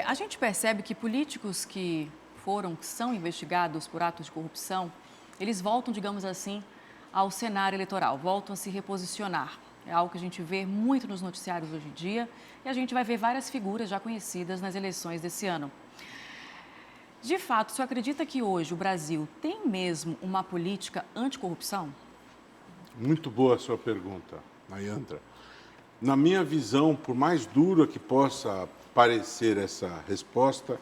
A gente percebe que políticos que são investigados por atos de corrupção, eles voltam, digamos assim, ao cenário eleitoral, voltam a se reposicionar. É algo que a gente vê muito nos noticiários hoje em dia e a gente vai ver várias figuras já conhecidas nas eleições desse ano. De fato, o senhor acredita que hoje o Brasil tem mesmo uma política anticorrupção? Muito boa a sua pergunta, Nayandra. Na minha visão, por mais dura que possa parecer essa resposta,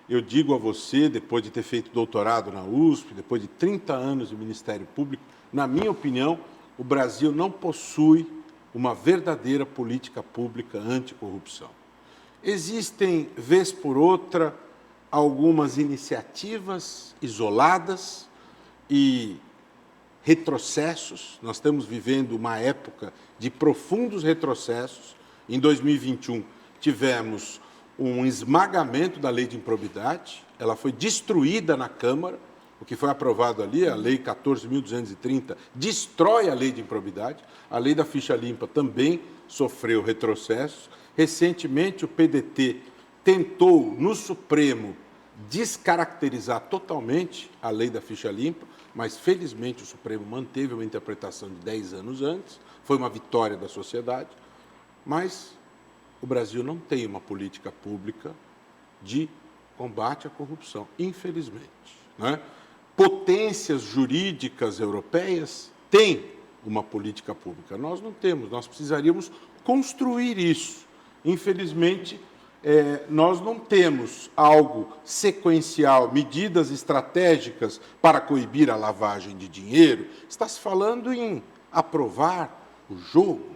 eu digo a você, depois de ter feito doutorado na USP, depois de 30 anos de Ministério Público, na minha opinião, o Brasil não possui uma verdadeira política pública anticorrupção. Existem, vez por outra, algumas iniciativas isoladas e retrocessos. Nós estamos vivendo uma época de profundos retrocessos. Em 2021, tivemos um esmagamento da lei de improbidade, ela foi destruída na Câmara, o que foi aprovado ali, a lei 14.230, destrói a lei de improbidade, a lei da ficha limpa também sofreu retrocessos. Recentemente, o PDT tentou, no Supremo, descaracterizar totalmente a lei da ficha limpa, mas, felizmente, o Supremo manteve uma interpretação de 10 anos antes, foi uma vitória da sociedade, mas o Brasil não tem uma política pública de combate à corrupção, infelizmente, né? Potências jurídicas europeias têm uma política pública, nós não temos, nós precisaríamos construir isso. Infelizmente, nós não temos algo sequencial, medidas estratégicas para coibir a lavagem de dinheiro. Está se falando em aprovar o jogo.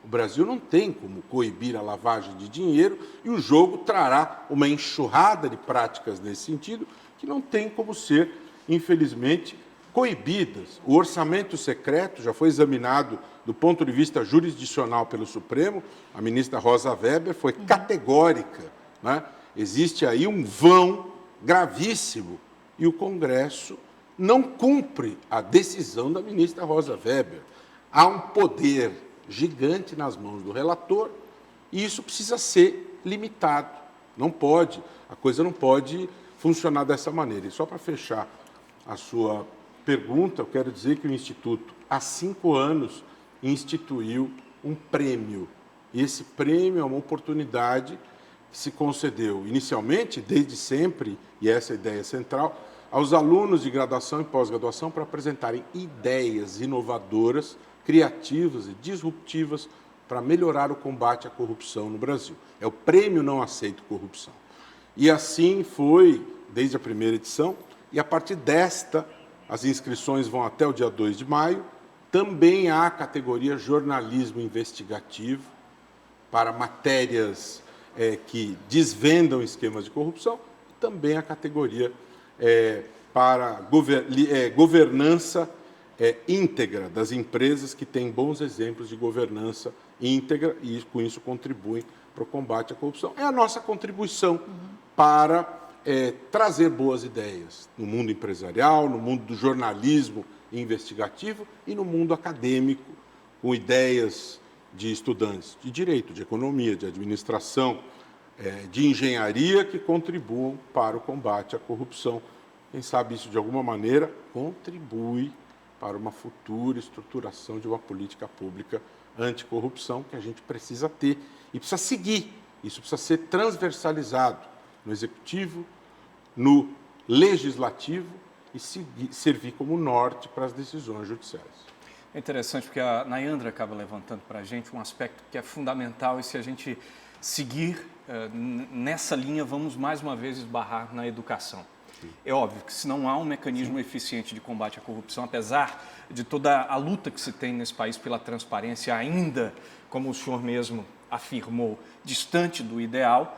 O Brasil não tem como coibir a lavagem de dinheiro e o jogo trará uma enxurrada de práticas nesse sentido que não tem como ser, infelizmente, coibidas. O orçamento secreto já foi examinado do ponto de vista jurisdicional pelo Supremo. A ministra Rosa Weber foi categórica, né? Existe aí um vão gravíssimo e o Congresso não cumpre a decisão da ministra Rosa Weber. Há um poder gigante nas mãos do relator e isso precisa ser limitado. Não pode, a coisa não pode funcionar dessa maneira. E só para fechar a sua pergunta, eu quero dizer que o Instituto, há 5 anos, instituiu um prêmio. E esse prêmio é uma oportunidade que se concedeu inicialmente, desde sempre, e essa é a ideia central, aos alunos de graduação e pós-graduação para apresentarem ideias inovadoras, criativas e disruptivas para melhorar o combate à corrupção no Brasil. É o Prêmio Não Aceito Corrupção. E assim foi desde a primeira edição, e a partir desta, as inscrições vão até o dia 2 de maio. Também há a categoria jornalismo investigativo para matérias que desvendam esquemas de corrupção, e também a categoria para governança íntegra das empresas que têm bons exemplos de governança íntegra e com isso contribuem para o combate à corrupção. É a nossa contribuição para trazer boas ideias no mundo empresarial, no mundo do jornalismo investigativo e no mundo acadêmico, com ideias de estudantes de direito, de economia, de administração, de engenharia que contribuam para o combate à corrupção. Quem sabe isso, de alguma maneira, contribui para uma futura estruturação de uma política pública anticorrupção que a gente precisa ter e precisa seguir. Isso precisa ser transversalizado no Executivo, no Legislativo e servir como norte para as decisões judiciais. É interessante porque a Nayandra acaba levantando para a gente um aspecto que é fundamental e se a gente seguir nessa linha, vamos mais uma vez esbarrar na educação. Sim. É óbvio que se não há um mecanismo eficiente de combate à corrupção, apesar de toda a luta que se tem nesse país pela transparência ainda, como o senhor mesmo afirmou, distante do ideal,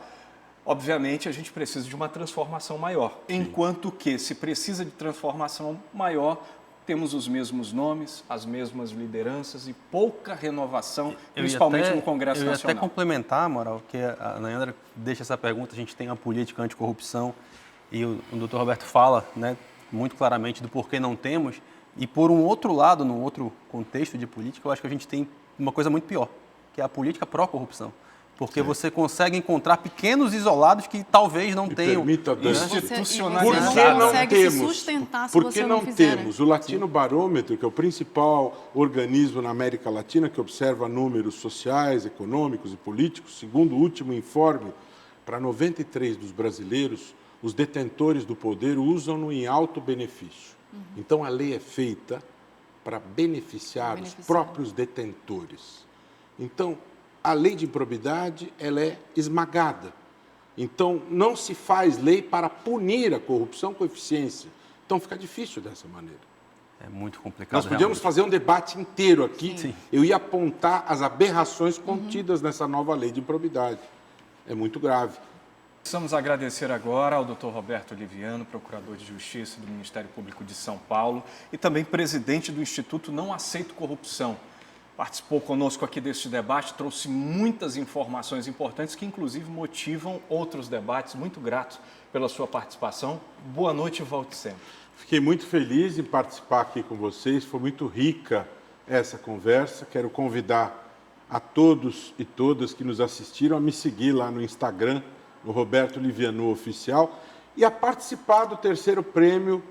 obviamente a gente precisa de uma transformação maior. Sim. Enquanto que se precisa de transformação maior, temos os mesmos nomes, as mesmas lideranças e pouca renovação, principalmente no Congresso Nacional. Eu ia até complementar, Amaral, que a Nayandra deixa essa pergunta, a gente tem uma política anticorrupção e o doutor Roberto fala, né, muito claramente do porquê não temos, E por um outro lado, num outro contexto de política, eu acho que a gente tem uma coisa muito pior, que é a política pró-corrupção. Porque você consegue encontrar pequenos isolados que talvez não tenham... Permita, Dani. Institucionalizado. Por que não consegue temos? se sustentar se Por você que não não fizer, né? temos? O Latino Barômetro, que é o principal organismo na América Latina que observa números sociais, econômicos e políticos, segundo o último informe, para 93 dos brasileiros, os detentores do poder usam-no em alto benefício. Então, a lei é feita para beneficiar os próprios detentores. Então, a lei de improbidade, ela é esmagada. Então, não se faz lei para punir a corrupção com eficiência. Então, fica difícil dessa maneira. É muito complicado. Nós podíamos fazer um debate inteiro aqui. Sim. Eu ia apontar as aberrações contidas nessa nova lei de improbidade. É muito grave. Precisamos agradecer agora ao Dr. Roberto Liviano, Procurador de Justiça do Ministério Público de São Paulo e também presidente do Instituto Não Aceito Corrupção. Participou conosco aqui deste debate, trouxe muitas informações importantes que, inclusive, motivam outros debates. Muito grato pela sua participação. Boa noite e volte sempre. Fiquei muito feliz em participar aqui com vocês. Foi muito rica essa conversa. Quero convidar a todos e todas que nos assistiram a me seguir lá no Instagram, no Roberto Liviano Oficial, e a participar do terceiro prêmio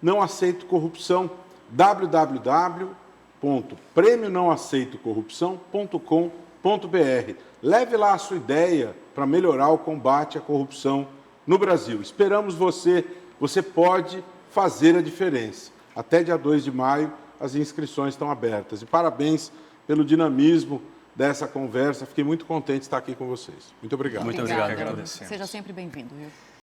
Não Aceito Corrupção, www.premionãoaceitocorrupção.com.br. Leve lá a sua ideia para melhorar o combate à corrupção no Brasil. Esperamos você. Você pode fazer a diferença. Até dia 2 de maio, as inscrições estão abertas. E parabéns pelo dinamismo dessa conversa. Fiquei muito contente de estar aqui com vocês. Muito obrigado. Muito obrigado. Agradecemos. Seja sempre bem-vindo, viu?